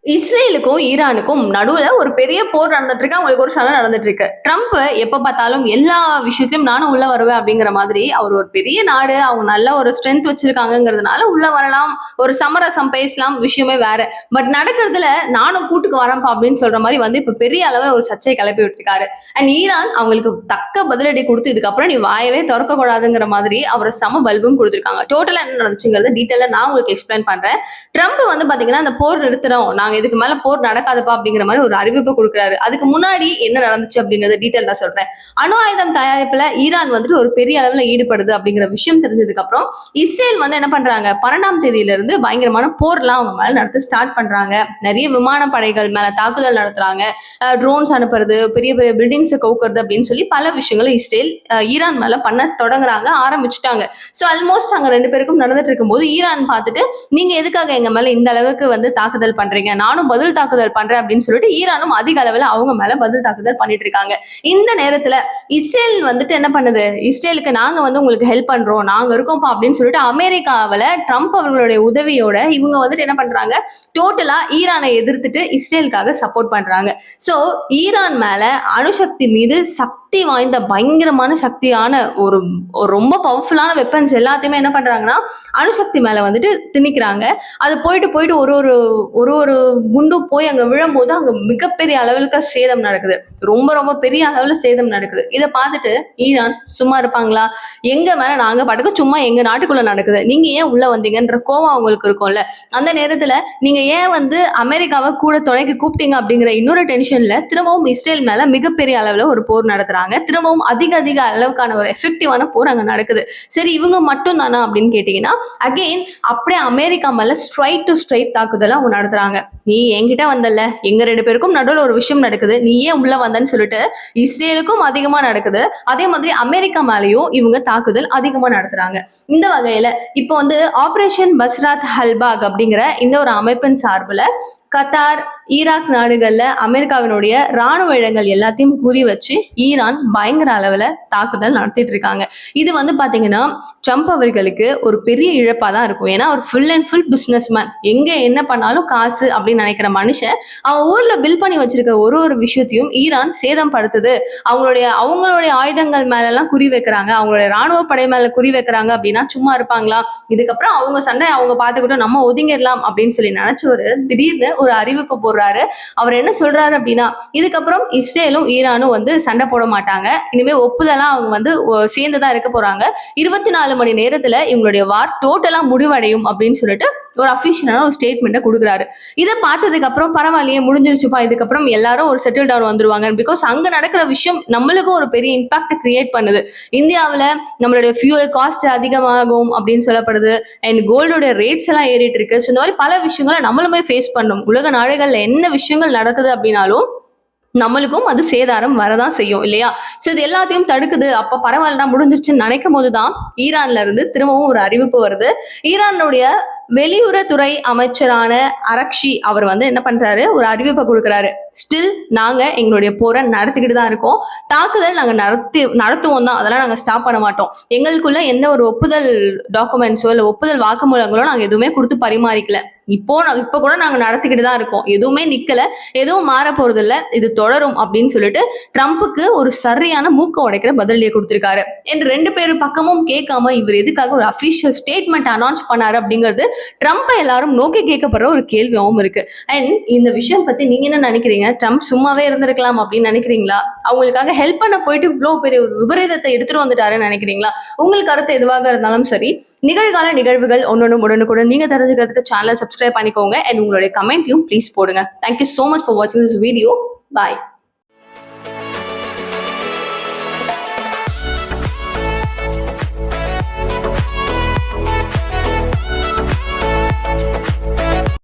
இஸ்ரேலுக்கும் ஈரானுக்கும் நடுவுல ஒரு பெரிய போர் நடந்துட்டு இருக்கு. அவங்களுக்கு ஒரு சண்டை நடந்துட்டு இருக்கு. ட்ரம்ப் எப்ப பார்த்தாலும் எல்லா விஷயத்திலும் நானும் உள்ள வருவேன் அப்படிங்கிற மாதிரி அவர் ஒரு பெரிய நாடு, அவங்க நல்ல ஒரு ஸ்ட்ரென்த் வச்சிருக்காங்கிறதுனால உள்ள வரலாம், ஒரு சமரசம் பேசலாம், விஷயமே வேற. பட் நடக்கிறதுல நானும் கூட்டுக்கு வரேன்ப்பா அப்படின்னு சொல்ற மாதிரி வந்து இப்ப பெரிய அளவுல ஒரு சர்ச்சையை கிளப்பி விட்டுருக்காரு. அண்ட் ஈரான் அவங்களுக்கு தக்க பதிலடி கொடுத்து இதுக்கப்புறம் நீ வாயவே திறக்க கூடாதுங்கிற மாதிரி அவரை சம பல்பும் கொடுத்துருக்காங்க. டோட்டலா என்ன நடந்துச்சுங்கிறத டீட்டெயிலா நான் உங்களுக்கு எக்ஸ்பிளைன் பண்றேன். ட்ரம்ப் வந்து பாத்தீங்கன்னா அந்த போர் நிறுத்துறோம், நாங்க இதுக்கு மேல போர் நடக்காதுப்பா அப்படிங்கிற மாதிரி ஒரு அறிவிப்பு கொடுக்குறாரு. அதுக்கு முன்னாடி என்ன நடந்துச்சு அப்படிங்கறத டீட்டெயிலா சொல்றேன். அணு ஆயுதம் தயாரிப்புல ஈரான் வந்துட்டு ஒரு பெரிய அளவுல ஈடுபடுது அப்படிங்கிற விஷயம் தெரிஞ்சதுக்கு அப்புறம் இஸ்ரேல் வந்து என்ன பண்றாங்க, 12ஆம் தேதியில இருந்து பயங்கரமான போர்லாம் அவங்க மேல நடத்த ஸ்டார்ட் பண்றாங்க. நிறைய விமான படைகள் மேல தாக்குதல் நடத்துறாங்க, ட்ரோன்ஸ் அனுப்புறது, பெரிய பெரிய பில்டிங்ஸ் கவுக்குறது அப்படின்னு சொல்லி பல விஷயங்களை இஸ்ரேல் ஈரான் மேல பண்ண தொடங்குறாங்க, ஆரம்பிச்சுட்டாங்க. ஸோ ஆல்மோஸ்ட் அங்க ரெண்டு பேருக்கும் நடந்துட்டு இருக்கும்போது ஈரான் பார்த்துட்டு நீங்க எதுக்காக எங்க மேல இந்த அளவுக்கு வந்து தாக்குதல் பண்றீங்க, நானும் பதில் தாக்குதல் பண்றேன் அப்படின்னு சொல்லிட்டு ஈரானும் அதிக அளவுல அவங்க மேல பதில் தாக்குதல் பண்ணிட்டு இருக்காங்க. இந்த நேரத்துல இஸ்ரேல் வந்துட்டு என்ன பண்ணுது, இஸ்ரேலுக்கு நாங்க வந்து உங்களுக்கு ஹெல்ப் பண்றோம், நாங்க இருக்கோம்ப்பா அப்படின்னு சொல்லிட்டு அமெரிக்காவில ட்ரம்ப் அவர்களுடைய உதவியோட இவங்க வந்துட்டு என்ன பண்றாங்க, டோட்டலா ஈரானை எதிர்த்துட்டு இஸ்ரேலுக்காக சப்போர்ட் பண்றாங்க. சோ ஈரான் மேல அணுசக்தி மீது சக்தி வாய்ந்த பயங்கரமான சக்தியான ஒரு ரொம்ப பவர்ஃபுல்லான வெப்பன்ஸ் எல்லாத்தையுமே என்ன பண்றாங்கன்னா அணுசக்தி மேல வந்துட்டு திணிக்கிறாங்க. அது போயிட்டு போயிட்டு ஒரு ஒரு ஒரு ஒரு குண்டு போய் அங்க விழும்போது அங்க மிகப்பெரிய அளவுக்கு சேதம் நடக்குது, ரொம்ப ரொம்ப பெரிய அளவுல சேதம் நடக்குது. இதை பார்த்துட்டு ஈரான் சும்மா இருப்பாங்களா, எங்க மேல நாங்க பாட்டுக்கு சும்மா எங்க நாட்டுக்குள்ள நடக்குது, நீங்க ஏன் உள்ள வந்தீங்கன்ற கோவம் அவங்களுக்கு இருக்கும்ல. அந்த நேரத்துல நீங்க ஏன் வந்து அமெரிக்காவை கூட துணைக்கு கூப்பிட்டீங்க அப்படிங்கிற இன்னொரு டென்ஷன்ல திரும்பவும் இஸ்ரேல் மேல மிகப்பெரிய அளவுல ஒரு போர் நடத்துறாங்க. திரும்பவும் அதிக அதிக அளவுக்கான ஒரு எஃபெக்டிவான போர் அங்க நடக்குது. சரி இவங்க மட்டும் தானா அப்படின்னு கேட்டீங்கன்னா அகெயின் அப்படியே அமெரிக்கா மேல ஸ்ட்ரைட் டு ஸ்ட்ரைட் தாக்குதல் அவங்க நடத்துறாங்க. நீ என்கிட்ட வந்தல, எங்க ரெண்டு பேருக்கும் நடுவில் ஒரு விஷயம் நடக்குது, நீ ஏன் உள்ள வந்தன்னு சொல்லிட்டு இஸ்ரேலுக்கும் அதிகமா நடக்குது. அதே மாதிரி அமெரிக்கா மேலேயும் இவங்க தாக்குதல் அதிகமா நடத்துறாங்க. இந்த வகையில இப்போ வந்து ஆபரேஷன் பஸ்ராத் ஹல்பாக் அப்படிங்கிற இந்த ஒரு அமைப்பின் சார்பில் கத்தார், ஈராக் நாடுகள்ல அமெரிக்காவினுடைய ராணுவ இடங்கள் எல்லாத்தையும் குறி வச்சு ஈரான் பயங்கர அளவுல தாக்குதல் நடத்திட்டு இருக்காங்க. இது வந்து பாத்தீங்கன்னா ட்ரம்ப் அவர்களுக்கு ஒரு பெரிய இழப்பா தான் இருக்கும். ஏன்னா ஒரு full and full business man, எங்க என்ன பண்ணாலும் காசு அப்படின்னு நினைக்கிற மனுஷன் அவன் ஊர்ல பில் பண்ணி வச்சிருக்க ஒரு ஒரு விஷயத்தையும் ஈரான் சேதம் படுத்துது, அவங்களுடைய ஆயுதங்கள் மேல எல்லாம் குறி வைக்கிறாங்க, அவங்களுடைய ராணுவ படை மேல குறி வைக்கிறாங்க அப்படின்னா சும்மா இருப்பாங்களா? இதுக்கப்புறம் அவங்க சண்டை அவங்க பார்த்துக்கிட்டோம், நம்ம ஒதுங்கிடலாம் அப்படின்னு சொல்லி நினைச்ச ஒரு திடீர்னு ஒரு அறிவிப்பு போடுறாரு. அவர் என்ன சொல்றாரு அப்படின்னா இதுக்கப்புறம் இஸ்ரேலும் ஈரானும் வந்து சண்டை போட மாட்டாங்க, இனிமே ஒப்புதலா அவங்க வந்து சேர்ந்துதான் இருக்க போறாங்க, 24 மணி நேரத்துல இவங்களுடைய வார் டோட்டலா முடிவடையும் அப்படின்னு சொல்லிட்டு ஒரு அபிஷியலான ஒரு ஸ்டேட்மெண்ட்டை கொடுக்குறாரு. இதை பார்த்ததுக்கு அப்புறம் பரவாயில்லையே முடிஞ்சிருச்சுப்பா, இதுக்கப்புறம் எல்லாரும் ஒரு செட்டில் டவுன் வந்துருவாங்க. பிகாஸ் அங்க நடக்கிற விஷயம் நம்மளுக்கும் ஒரு பெரிய இம்பாக்ட் கிரியேட் பண்ணுது. இந்தியாவில் நம்மளுடைய ஃபியூவல் காஸ்ட் அதிகமாகும் அப்படின்னு சொல்லப்படுது, அண்ட் கோல்டோட ரேட்ஸ் எல்லாம் ஏறிட்டு இருக்கு. ஸோ இந்த மாதிரி பல விஷயங்களை நம்மளுமே ஃபேஸ் பண்ணணும். உலக நாடுகள்ல என்ன விஷயங்கள் நடக்குது அப்படின்னாலும் நம்மளுக்கும் அது சேதாரம் வரதான் செய்யும் இல்லையா? ஸோ இது எல்லாத்தையும் தடுக்குது. அப்ப பரவாயில்ல முடிஞ்சிருச்சுன்னு நினைக்கும் போதுதான் ஈரான்ல இருந்து திரும்பவும் ஒரு அறிவிப்பு வருது. ஈரானுடைய வெளியுறவுத்துறை அமைச்சரான அரக்ஷி அவர் வந்து என்ன பண்றாரு, ஒரு அறிவிப்பை கொடுக்குறாரு. ஸ்டில் நாங்க எங்களுடைய போரை நடத்திக்கிட்டு தான் இருக்கோம், தாக்குதல் நாங்க நடத்துவோம் தான், அதெல்லாம் நாங்க ஸ்டாப் பண்ண மாட்டோம், எங்களுக்குள்ள எந்த ஒரு ஒப்புதல் டாக்குமெண்ட்ஸோ இல்லை ஒப்புதல் வாக்குமூலங்களோ நாங்க எதுவுமே கொடுத்து பரிமாறிக்கல. இப்ப கூட நாங்க நடத்திக்கிட்டு தான் இருக்கோம், எதுவுமே நிக்கல, எதுவும் மாற போறது இல்ல, இது தொடரும் அப்படின்னு சொல்லிட்டு ட்ரம்ப்புக்கு ஒரு சரியான மூக்க உடைக்கிற பதிலடியை கொடுத்திருக்காரு. என்று ரெண்டு பேரும் பக்கமும் கேட்காம இவர் எதுக்காக ஒரு அபிஷியல் ஸ்டேட்மெண்ட் அனௌன்ஸ் பண்ணாரு அப்படிங்கிறது ட்ரம்ப் எல்லாரும் நோக்கி கேட்கப்படுற ஒரு கேள்வியாகவும் இருக்கு. அண்ட் இந்த விஷயம் பத்தி நீங்க என்ன நினைக்கிறீங்க? ட்ரம்ப் சும்மாவே இருந்திருக்கலாம் அப்படின்னு நினைக்கிறீங்களா? அவங்களுக்காக ஹெல்ப் பண்ண போயிட்டு இவ்வளவு பெரிய ஒரு விபரீதத்தை எடுத்துட்டு வந்துட்டாருன்னு நினைக்கிறீங்களா? உங்களுக்கு கருத்து எதுவாக இருந்தாலும் சரி, நிகழ்கால நிகழ்வுகள் ஒன்னொன்னு உடனுக்குடன் நீங்க தெரிஞ்சுக்கிறதுக்கு சேனலை சப்ஸ்கிரைப் பண்ணிக்கோங்க. அண்ட் உங்களுடைய கமெண்ட்டையும் ப்ளீஸ் போடுங்க. Thank you so much for watching this video. Bye.